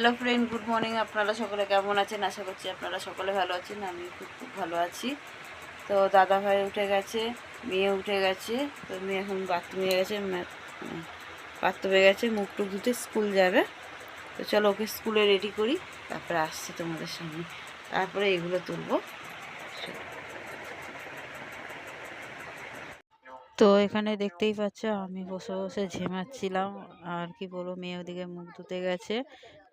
Hello friend, good morning. আপনারা সকলে কেমন আছেন? আশা করছি আপনারা সকলে ভালো আছেন। আমি খুব ভালো আছি। তো দাদা ভাই উঠে গেছে, মেয়ে উঠে গেছে। তো মেয়ে এখন বাথরুমে গেছে, বাথরুমে গেছে, মুখ টুক ধুতে স্কুল যাবে। তো চলো ওকে স্কুলে রেডি করি, তারপরে আসছি তোমাদের সামনে, তারপরে এগুলো তুলবো। তো এখানে দেখতেই পাচ্ছ আমি বসে বসে ঝেমাচ্ছিলাম। আর কি বলবো, মেয়ে ওদিকে মুখ ধুতে গেছে।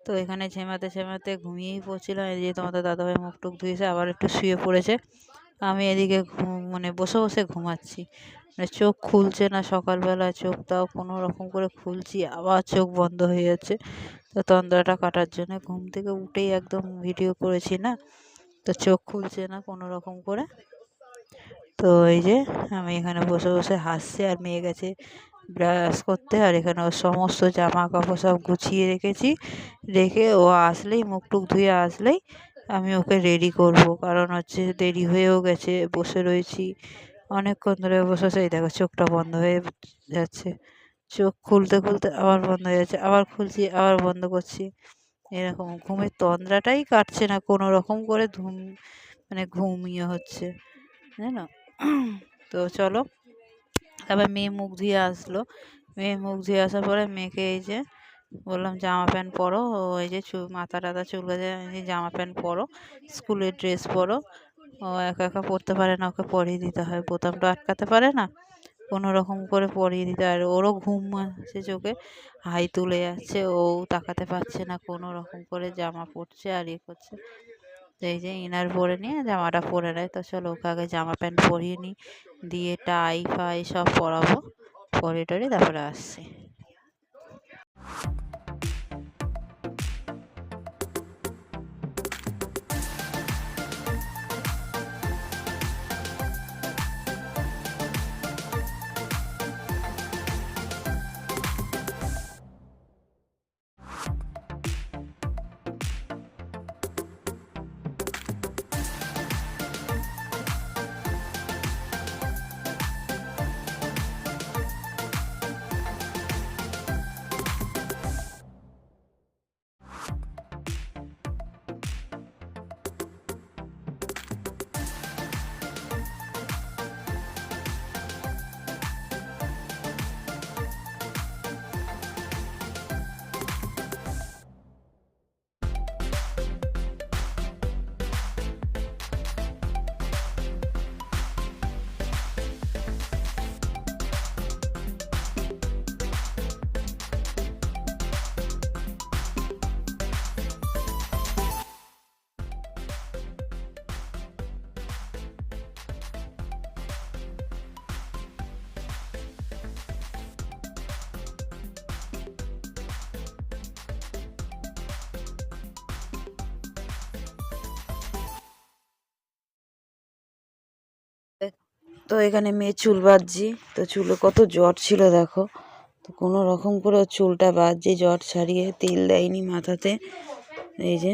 তো এখানে ঝেমাতে ঝেমাতে ঘুমিয়েই পড়ছিলাম। এই যে তোমাদের দাদাভাই মুখ টুক ধুয়েছে, আবার একটু শুয়ে পড়েছে। আমি এদিকে মানে বসে বসে ঘুমাচ্ছি। মানে চোখ খুলছে না, সকালবেলা চোখটাও কোনো রকম করে খুলছি, আবার চোখ বন্ধ হয়ে যাচ্ছে। তো তন্দ্রাটা কাটার জন্য ঘুম থেকে উঠেই একদম ভিডিও করেছি না, তো চোখ খুলছে না কোনো রকম করে। তো এই যে আমি এখানে বসে বসে হাসছি, আর মেয়ে গেছে ব্রাশ করতে। আর এখানে ওর সমস্ত জামা কাপড় সব গুছিয়ে রেখেছি, রেখে ও আসলেই মুখ টুক ধুয়ে আসলেই আমি ওকে রেডি করব। কারণ হচ্ছে দেরি হয়েও গেছে, বসে রয়েছি অনেকক্ষণ ধরে বসে। সেই দেখো চোখটা বন্ধ হয়ে যাচ্ছে, চোখ খুলতে খুলতে আবার বন্ধ হয়ে যাচ্ছে, আবার খুলছি আবার বন্ধ করছি। এরকম ঘুমের তন্দ্রাটাই কাটছে না কোনো রকম করে, মানে ঘুমিয়ে হচ্ছে, জানো। তো চলো, তারপর মেয়ে মুখ ধুয়ে আসলো। মেয়ে মুখ ধুয়ে আসার পরে মেয়েকে এই যে বললাম জামা প্যান্ট পরো। ওই যে মাথা টাথা চুল গেছে, জামা প্যান্ট পরো, স্কুলের ড্রেস পরো। ও একা একা পরতে পারে না, ওকে পরিয়ে দিতে হয়, বোতামটা আটকাতে পারে না, কোনো রকম করে পরিয়ে দিতে হয়। আর ওরও ঘুম আছে চোখে, হাই তুলে যাচ্ছে, ও তাকাতে পারছে না, কোনো রকম করে জামা পরছে আর ইয়ে করছে। তো এই যে ইনার পরে নিয়ে জামাটা পরে নেয়। তো চলো ওকে আগে জামা প্যান্ট পরিয়ে নিই, দিয়ে টাই ফাই সব পরাবো, পরে টরে তারপরে আসছি। তো এখানে মেয়ে চুল বাঁধছি। তো চুলে কত জট ছিল দেখো। তো কোনো রকম করে ওর চুলটা বাঁধছি, জট ছাড়িয়ে, তেল দেয়নি মাথাতে। এই যে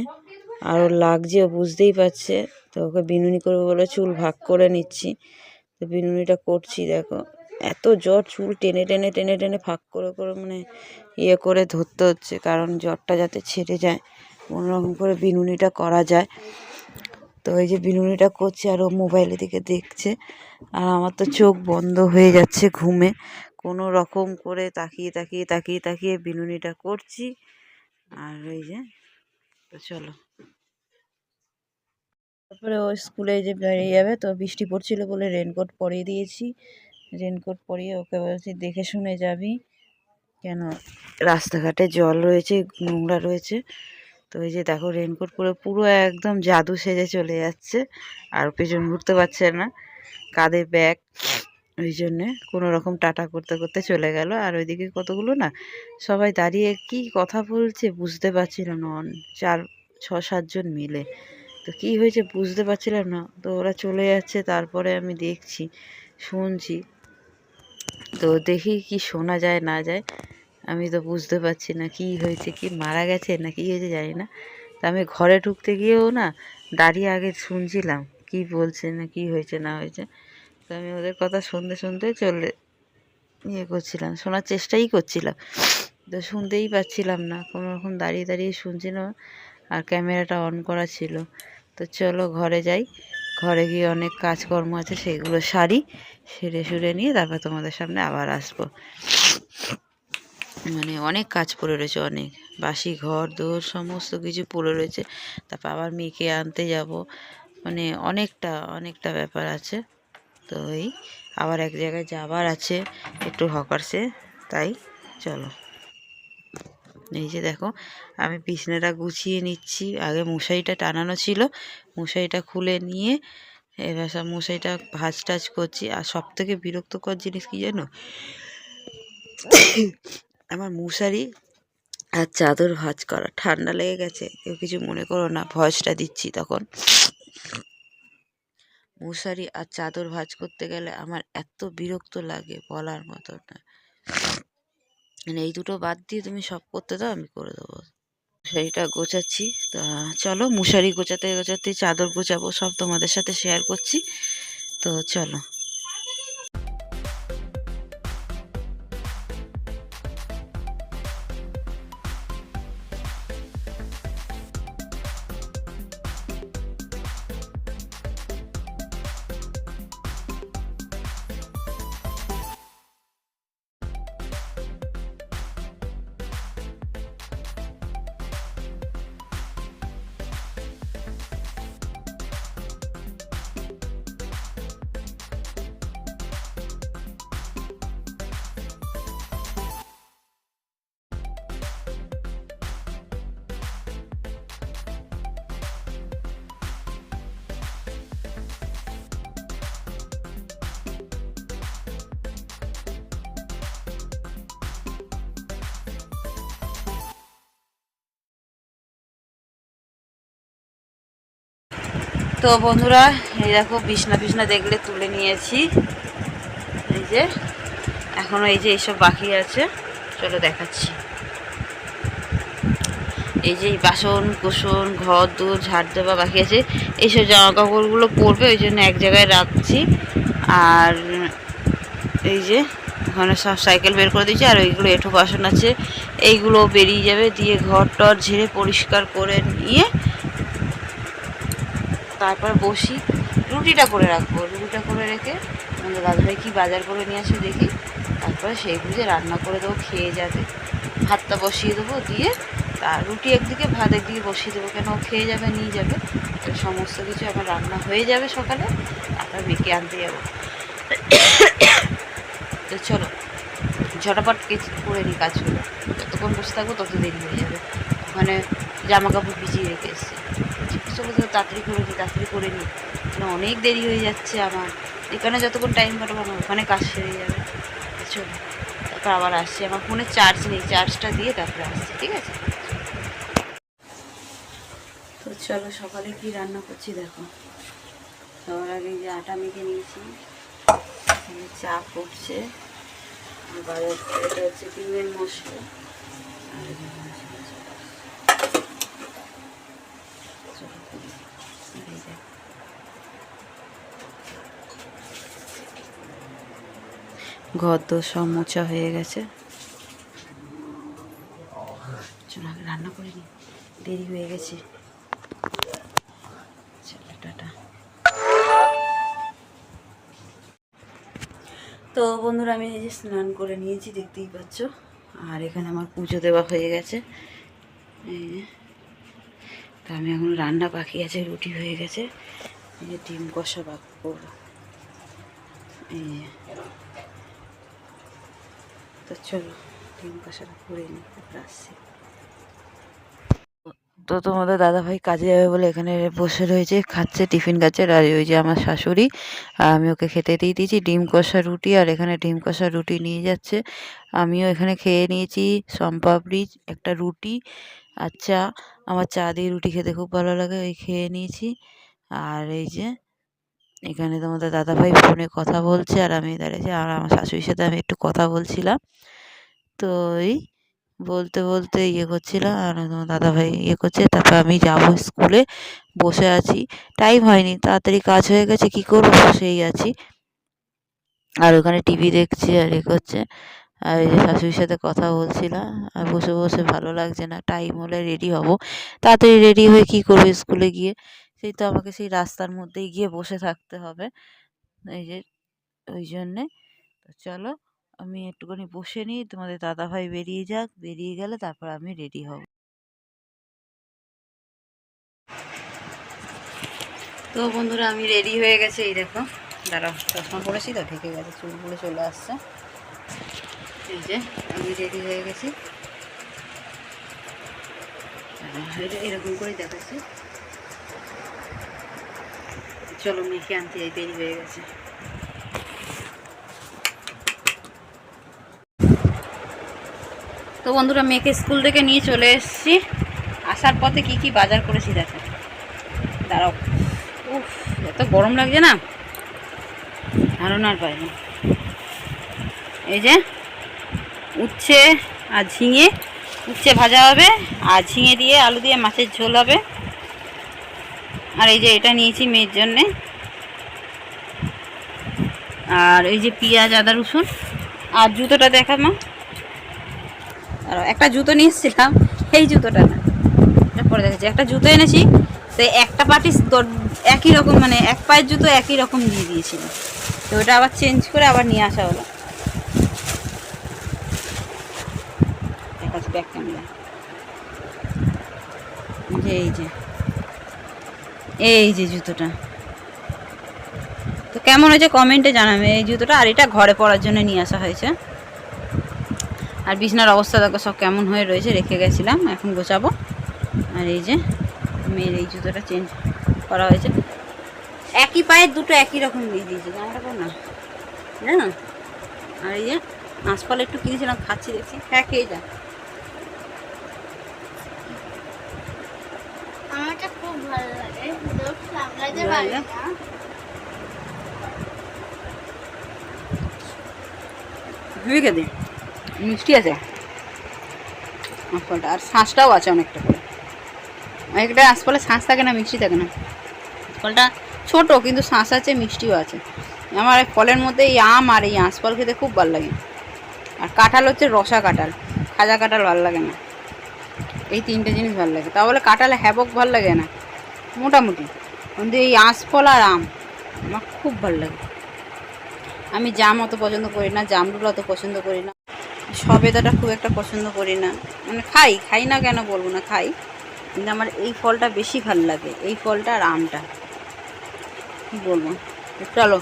আরও লাগছে, ও বুঝতেই পারছে। তো ওকে বিনুনি করবো বলে চুল ভাগ করে নিচ্ছি। তো বিনুনিটা করছি, দেখো এত জট, চুল টেনে টেনে টেনে টেনে ফাঁক করে করে মানে ইয়ে করে ধরতে হচ্ছে, কারণ জটটা যাতে ছেড়ে যায়, কোনো রকম করে বিনুনিটা করা যায়। তো এই যে বিনুনিটা করছে, আর ও মোবাইলের দিকে দেখছে, আর আমার তো চোখ বন্ধ হয়ে যাচ্ছে ঘুমে। কোনো রকম করে তাকিয়ে তাকিয়ে তাকিয়ে তাকিয়ে বিনুনিটা করছি। আর এই যে তো চলো, তারপরে ও স্কুলে যে বেরিয়ে যাবে। তো বৃষ্টি পড়ছিল বলে রেনকোট পরিয়ে দিয়েছি। রেনকোট পরিয়ে ওকে বলছি দেখে শুনে যাবি, কেন রাস্তাঘাটে জল রয়েছে, নোংরা রয়েছে। তো এই যে দেখো রেনকোট পরে পুরো একদম জাদু সেজে চলে যাচ্ছে, আর পেছন ঘুরতে পারছে না, কাঁধে ব্যাগ। ওই জন্যে কোনো রকম টাটা করতে করতে চলে গেল। আর ওইদিকে কতগুলো না সবাই দাঁড়িয়ে কি কথা বলছে বুঝতে পারছিলাম না, 6-7 জন মিলে। তো কী হয়েছে বুঝতে পারছিলাম না। তো ওরা চলে যাচ্ছে, তারপরে আমি দেখছি, শুনছি। তো দেখি কি শোনা যায় না যায়, আমি তো বুঝতে পারছি না কি হয়েছে, কি মারা গেছে না কি হয়েছে জানি না। তা আমি ঘরে ঢুকতে গিয়েও না দাঁড়িয়ে আগে শুনছিলাম কি বলছে না কি হয়েছে না হয়েছে। তো আমি ওদের কথা শুনতে শুনতে চলে ইয়ে করছিলাম, শোনার চেষ্টাই করছিলাম। তো শুনতেই পাচ্ছিলাম না, কোনো রকম দাঁড়িয়ে দাঁড়িয়ে শুনছিলাম, আর ক্যামেরাটা অন করা ছিল। তো চলো ঘরে যাই, ঘরে গিয়ে অনেক কাজকর্ম আছে সেইগুলো সারি, সেরে নিয়ে তারপর তোমাদের সামনে আবার আসবো। মানে অনেক কাজ পড়ে রয়েছে, অনেক বাসি ঘর দোর সমস্ত কিছু পড়ে রয়েছে। তারপর আবার মেয়েকে আনতে যাব, মানে অনেকটা ব্যাপার আছে। তো এই আবার এক জায়গায় যাবার আছে একটু হকার্সে, তাই চলো। এই যে দেখো, আমি বিছনাটা গুছিয়ে নিচ্ছি, আগে মশারিটা টানানো ছিল, মশারিটা খুলে নিয়ে এবার সব মশারিটা ভাঁজ টাজ করছি। আর সব থেকে বিরক্তকর জিনিস কি জানো, আমার মশারি আর চাদর ভাঁজ করা। ঠান্ডা লেগে গেছে, কেউ কিছু মনে করো না, ভয়েসটা দিচ্ছি তখন। মশারি আর চাদর ভাঁজ করতে গেলে আমার এত বিরক্ত লাগে বলার মতো না। মানে এই দুটো বাদ দিয়ে তুমি সব করতে দাও, আমি করে দেবো। মশারিটা গোছাচ্ছি, তা চলো মশারি গোছাতে গোছাতে চাদর গোছাবো, সব তোমাদের সাথে শেয়ার করছি। তো চলো। তো বন্ধুরা, এই দেখো বিছনা দেখলে তুলে নিয়েছি। এই যে এখনো এই যে এইসব বাকি আছে, চলো দেখাচ্ছি। এই যে বাসন কুসন ঘর দূর ঝাড় দেওয়া বাকি আছে, এইসব জামা কাপড়গুলো পরবে, ওই জন্য এক জায়গায় রাখছি। আর এই যে ওখানে সব সাইকেল বের করে দিয়েছি, আর ওইগুলো এঁঠো বাসন আছে, এইগুলো বেরিয়ে যাবে, দিয়ে ঘর টর ঝেড়ে পরিষ্কার করে নিয়ে তারপর বসি। রুটিটা করে রাখবো, রুটিটা করে রেখে আমাদের দাদাভাই কি বাজার করে নিয়ে আসে দেখি, তারপরে সেই বুঝে রান্না করে দেবো, খেয়ে যাবে। ভাতটা বসিয়ে দেবো, দিয়ে তার রুটি একদিকে ভাত একদিকে বসিয়ে দেবো, কেন ও খেয়ে যাবে নিয়ে যাবে। সমস্ত কিছু আমার রান্না হয়ে যাবে সকালে, তারপর মেয়েকে আনতে যাবো। তো চলো ঝটাপট করে নিই কাজগুলো, যতক্ষণ বসে থাকবো তত দেরি হয়ে যাবে। ওখানে জামা কাপড় ভিজিয়ে রেখে এসছে, চলো তো তাড়াতাড়ি করে নিই, অনেক দেরি হয়ে যাচ্ছে আমার। এখানে যতক্ষণ টাইম কাটাবো আমার ওখানে কাজ সেরে যাবে। চলো তারপর আবার আসছি, আমার ফোনে চার্জ নেই, চার্জটা দিয়ে তারপরে আসছি, ঠিক আছে? তো চলো সকালে কি রান্না করছি দেখো। সবার আগে যে আটা মেখে নিয়েছি, চা করছে, বাজার এটা হচ্ছে ডিমের মশলা, আর ঘর দোর সব মোছা হয়ে গেছে। চলো রান্না করে নি, দেরি হয়ে গেছে। টাটা। তো বন্ধুরা, আমি এই যে স্নান করে নিয়েছি, দেখতেই পাচ্ছ। আর এখানে আমার পুজো দেওয়া হয়ে গেছে। এই যে তা আমি এখন রান্না বাকি আছে, রুটি হয়ে গেছে, এই যে ডিম কষা বাকি করবো। এই যে তো চলো ডিম কষাটা করে নিই, তারপর আসছি। তো তোমাদের দাদাভাই কাজে যাবে বলে এখানে বসে রয়েছে, খাচ্ছে, টিফিন খাচ্ছে। আর ওই যে আমার শাশুড়ি, আমি ওকে খেতে দিয়ে দিয়েছি ডিম কষা রুটি, আর এখানে ডিম কষা রুটি নিয়ে যাচ্ছে। আমিও এখানে খেয়ে নিয়েছি সম্পাবড়ি, একটা রুটি আর চা। আমার চা দিয়ে রুটি খেতে খুব ভালো লাগে, ওই খেয়ে নিয়েছি। আর এই যে এখানে তোমাদের দাদাভাই ফোনে কথা বলছে, আর আমি দাঁড়িয়েছি, আর আমার শাশুড়ির সাথে আমি একটু কথা বলছিলাম। তো এই বলতে বলতে ইয়ে করছিলাম, আর তোমার দাদাভাই ইয়ে করছে। তারপর আমি যাবো স্কুলে, বসে আছি, টাইম হয়নি, তাড়াতাড়ি কাজ হয়ে গেছে, কী করবো, বসেই আছি। আর ওখানে টিভি দেখছি আর এ করছে। আর এই যে শাশুড়ির সাথে কথা বলছিলাম, আর বসে বসে ভালো লাগছে না। টাইম হলে রেডি হব, তাড়াতাড়ি রেডি হয়ে কী করবো স্কুলে গিয়ে, সেই তো আমাকে সেই রাস্তার মধ্যেই গিয়ে বসে থাকতে হবে। এই যে ওই জন্যে তো চলো আমি একটুখানি বসে নিই, তোমাদের দাদাভাই বেরিয়ে যাক, বেরিয়ে গেলে তারপর আমি রেডি হব। তো বন্ধুরা আমি রেডি হয়ে গেছি, এই দেখো দাঁড়াও, চশমা পরেছি তো ঢেকে গেছে, চুলগুলো চলে আসছে। এই যে আমি রেডি হয়ে গেছি, এরকম করেই দেখাচ্ছি। চলো মেয়েকে আনতে যাই, দেরি হয়ে গেছে। তো বন্ধুরা মেয়েকে স্কুল থেকে নিয়ে চলে এসেছি, আসার পথে কি কি বাজার করেছি দেখো, দাঁড়াও। উফ এত গরম লাগছে না, ধারণার বাইরে। এই যে উচ্ছে আর ঝিঙে, উচ্ছে ভাজা হবে আর ঝিঙে দিয়ে আলু দিয়ে মাছের ঝোল হবে। আর এই যে এটা নিয়েছি মেয়ের জন্যে, আর এই যে পেঁয়াজ আদা রসুন। আর জুতোটা দেখা মা, আর একটা জুতো নিয়ে এসেছিলাম, এই জুতোটা না, পরে দেখেছি একটা জুতো এনেছি, তো একটা পাটি একই রকম, মানে এক পায়ের জুতো একই রকম দিয়ে দিয়েছিল, তো ওটা আবার চেঞ্জ করে আবার নিয়ে আসা হলো। দেখাচ্ছি ব্যাক ক্যামেরা, এই যে জুতোটা, তো কেমন হয়েছে কমেন্টে জানাবে এই জুতোটা। আর এটা ঘরে পরার জন্য নিয়ে আসা হয়েছে। আর বিছনার অবস্থা দেখো সব কেমন হয়ে রয়েছে, রেখে গেছিলাম, এখন গোছাবো। আর এই যে মেয়ের এই জুতোটা চেঞ্জ করা হয়েছে, একই পায়ের দুটো একই রকম দিয়ে দিয়েছে, জামাটা কর না জানো। আর এই যে আঁশফল একটু কিনেছিলাম, খাচ্ছি দেখছি, হ্যাঁ খেয়ে যা। আমারটা খুব ভালো লাগে, সামলাতে পারি না। রেখে দে, মিষ্টি আছে আঁশফলটা, আর শাঁসটাও আছে অনেকটা করে। একটা আঁশফলে শাঁস থাকে না, মিষ্টি থাকে না। ফলটা ছোট কিন্তু শাঁস আছে, মিষ্টিও আছে। আমার ফলের মধ্যে এই আম আর এই আঁশফল খেতে খুব ভালো লাগে। আর কাঁঠাল হচ্ছে রসা কাঁঠাল, খাজা কাঁঠাল ভালো লাগে না। এই তিনটে জিনিস ভালো লাগে, তা বলে কাঁঠালে হ্যাবক ভালো লাগে না মোটামুটি, কিন্তু এই আঁশফল আর আম আমার খুব ভালো লাগে। আমি জাম অত পছন্দ করি না, জামরুল অত পছন্দ করি না, সবেদাটা খুব একটা পছন্দ করি না, মানে খাই না কেন বলবো না, খাই, কিন্তু আমার এই ফলটা বেশি ভালো লাগে, এই ফলটা আর আমটা। কী বলবো, চলো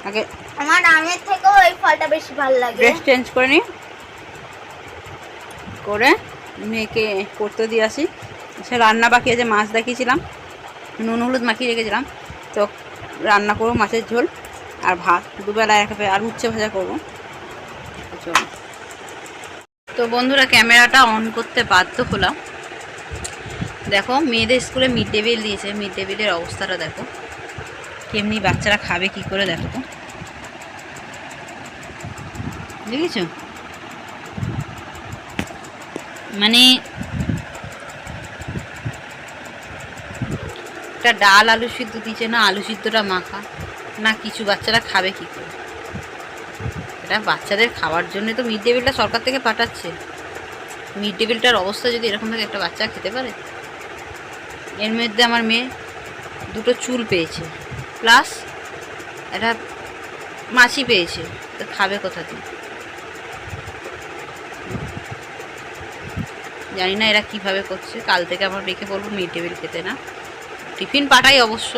আগে আমার আমের থেকেও এই ফলটা বেশি ভালো লাগে। ড্রেস চেঞ্জ করে নিই, করে মেয়েকে পড়তে দিয়ে আসি। সে রান্না বাকি আছে, মাছ দেখিয়েছিলাম, নুন হলুদ মাখিয়ে রেখেছিলাম, তো রান্না করবো মাছের ঝোল আর ভাত, দুবেলায় এক আর উচ্ছে ভাজা করবো। চলো, তো বন্ধুরা ক্যামেরাটা অন করতে বাধ্য হলাম। দেখো মেয়েদের স্কুলে মিড ডে মিল দিয়েছে, মিড ডে মিলের অবস্থাটা দেখো কেমনি, বাচ্চারা খাবে কি করে দেখো তো, দেখেছো? মানে একটা ডাল আলু সিদ্ধ দিচ্ছে না, আলু সিদ্ধটা মাখা না কিছু, বাচ্চারা খাবে কি করে? এটা বাচ্চাদের খাওয়ার জন্য তো মিড ডে মিলটা সরকার থেকে পাঠাচ্ছে। মিড ডে মিলটার অবস্থা যদি এরকম থাকে, একটা বাচ্চা খেতে পারে? এর মধ্যে আমার মেয়ে দুটো চুল পেয়েছে, প্লাস একটা মাছি পেয়েছে, তো খাবে কোথা থেকে? জানি না এরা কিভাবে করছে। কাল থেকে আমার মেয়েকে বলবো মিড ডে মিল খেতে না, টিফিন পাঠাই অবশ্য,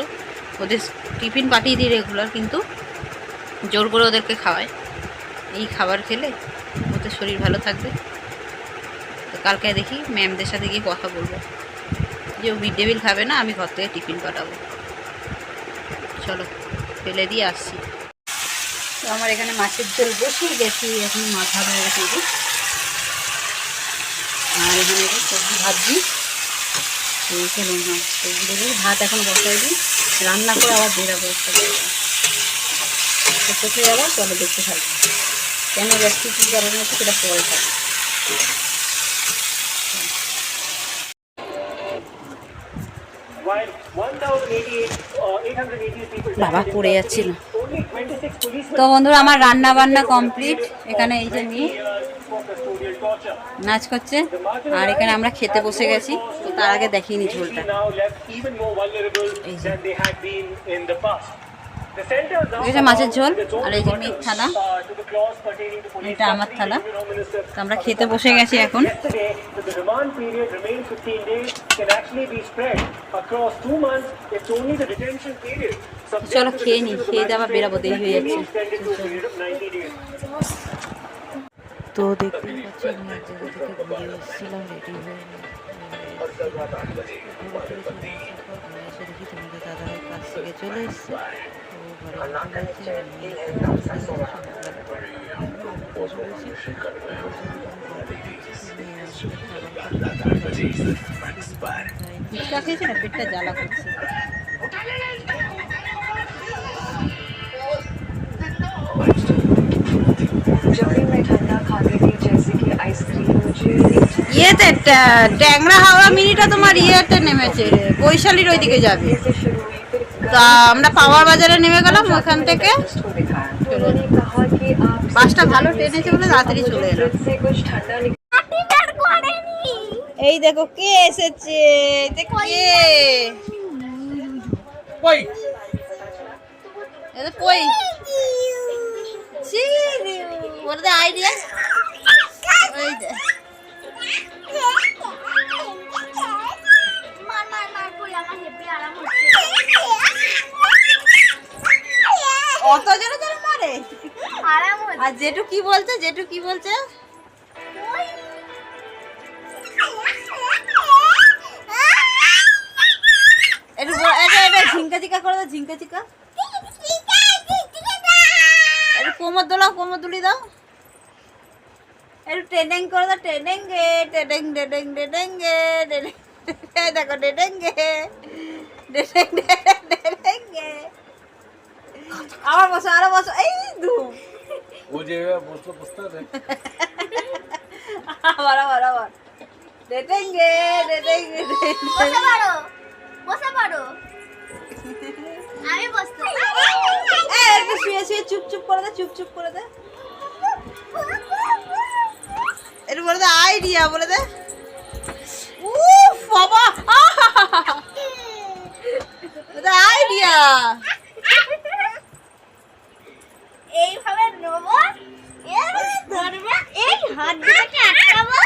ওদের টিফিন পাঠিয়ে দিই রেগুলার, কিন্তু জোর করে ওদেরকে খাওয়ায়। এই খাবার খেলে ওদের শরীর ভালো থাকবে। তো কালকে দেখি ম্যামদের সাথে গিয়ে কথা বলবো যে ও মিড ডে মিল খাবে না, আমি ঘর থেকে টিফিন পাঠাবো। চলো ফেলে দিয়ে আসছি। তো আমার এখানে মাছের ঝোল বসিয়ে গেছি, এখন মাছ ভাজা হয়ে গেছে, আর এখানে সবজি ভাজছি, চলুন হ্যাঁ সবজি দেবো, ভাত এখন বসাই দিই, রান্না করে আবার বেরাবো একটা জায়গায়, কোথায় যাবো চলো দেখতে থাকবো, কেন যাচ্ছি কী কারণে হচ্ছে সেটা পরে থাকবে। বাবা পড়ে যাচ্ছিল, তো বন্ধুরা আমার রান্না বান্না কমপ্লিট। এখানে এই যে মেয়ে নাচ করছে আর এখানে আমরা খেতে বসে গেছি। তো তার আগে দেখিনি ঝোলটা। এই যে মাছের ঝোল আর এই যে মেয়ের থালা, এটা আমার থালা। তো আমরা খেতে বসে গেছি এখন। চলো খেয়ে নি, খেয়ে দিয়ে আবার বেরাবো, দেরি হয়ে যাচ্ছে। তো দেখতেই পাচ্ছি আমি এক জায়গা থেকে ঘুরে এসেছিলাম রেডি হয়ে। এসে দেখি তোমাদের দাদাভাই কাছ থেকে চলে এসছে। ফুচকা খেয়েছি না, পেটটা জ্বালা করছে। ইয়েতে ট্যাংরা হাওড়া মিনিটা তোমার ইয়েতে নেমেছে, বৈশালীর ওইদিকে যাবে। তা আমরা পাওয়ার বাজারে নেমে গেলাম, ওখান থেকে বাসটা ভালো ট্রেনেছে বলে তাড়াতাড়ি চলে এলাম। এই দেখো কে এসেছে, আইডিয়া অত জোরে জোরে মারে। আর জেঠু কি বলছে, জেঠু কি বলছে? এটা ঝিঙ্কা চিকা করে দাও, ঝিঙ্কা চিকা। একটু কোমর দোলাও, কোমর দুলি দাও। একটু ট্রেনিং করে দাও, ট্রেনিং গে ট্রেনিং ট্রেনিং ট্রেনিং গে ট্রেনিং। দেখো ট্রেনিং গে ট্রেনিং ট্রেনিং গে। আবার বসো, আরো বসো। এই ধুম ও যে বসো, বসতে হবে। আবার আবার আবার ট্রেনিং গে ট্রেনিং গে। বসে পারো, বসে পারো। আমি বসতে। এই একটু শুয়ে শুয়ে চুপ চুপ করে দে, চুপ চুপ করে দে। একটু বলে দে আইডিয়া, বলে দে। উফ বাবা, আইডিয়া। এইভাবে নেবো, এইভাবে ধরবে, এই হাত দুটোকে আটকাবো।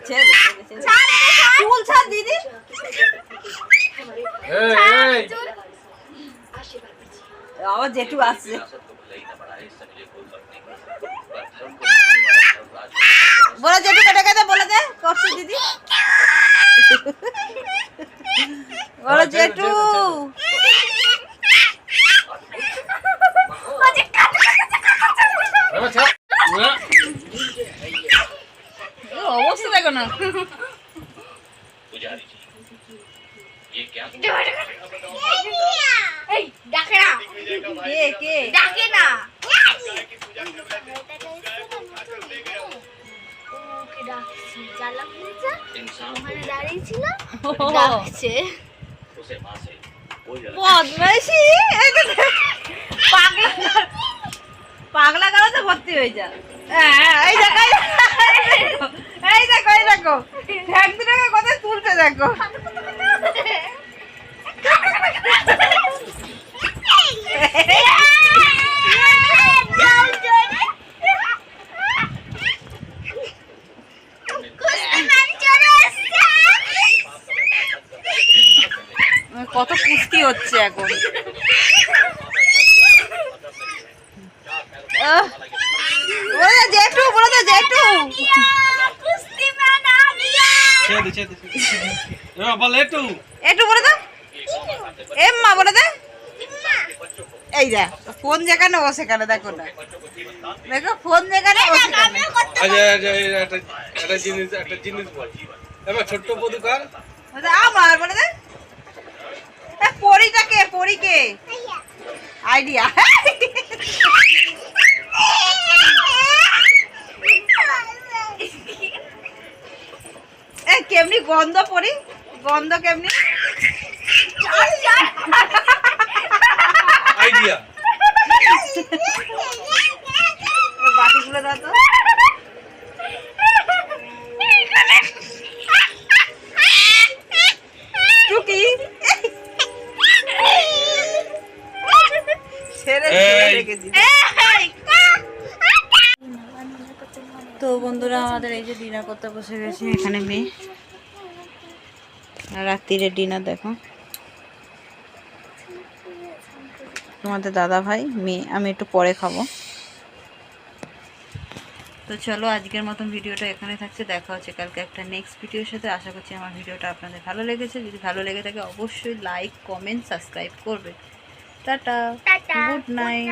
ছেড়ে চুল ছাড় দিদি। আবার জেঠু আসছে। বলে জেঠু কেটে কেটে বলে দে করছে দিদি। বলো জেঠু। অবস্থা দেখো না। ডাকে না, কে কে ডাকে না। পাগলা গালাতে ভর্তি হয়ে যা। এই দেখো, এই দেখো, এই দেখো ঠ্যাং দুটাকে কোথায় তুলতে দেখো। কত কুস্তি হচ্ছে এখন। জেঠু বলে দে, জেঠু একটু বলে দাও। এম্মা বলে দে। এই দেখ ফোন যেখানে ও সেখানে, দেখো না, দেখো ফোন যেখানে ও সেখানে। একটা জিনিস বল, এবার ছোট্ট পদুকার আমার বলে দে। পরীটাকে, পরীকে আইডিয়া। কেমনি গন্ধ পরি, গন্ধ কেমনি। আইডিয়া। বাটিগুলো দাও তো। টুকি ছেড়ে রেখে দিই। তো বন্ধুরা আমাদের এই যে ডিনার করতে বসে গেছি, এখানে মেয়ে আর রাত্রিরে ডিনার দেখো, তোমাদের দাদা ভাই মেয়ে, আমি একটু পরে খাবো। তো চলো আজকের মতন ভিডিওটা এখানে থাকছে, দেখা হচ্ছে কালকে একটা নেক্সট ভিডিওর সাথে। আশা করছি আমার ভিডিওটা আপনাদের ভালো লেগেছে। যদি ভালো লেগে থাকে অবশ্যই লাইক, কমেন্ট, সাবস্ক্রাইব করবে। Tata, good night.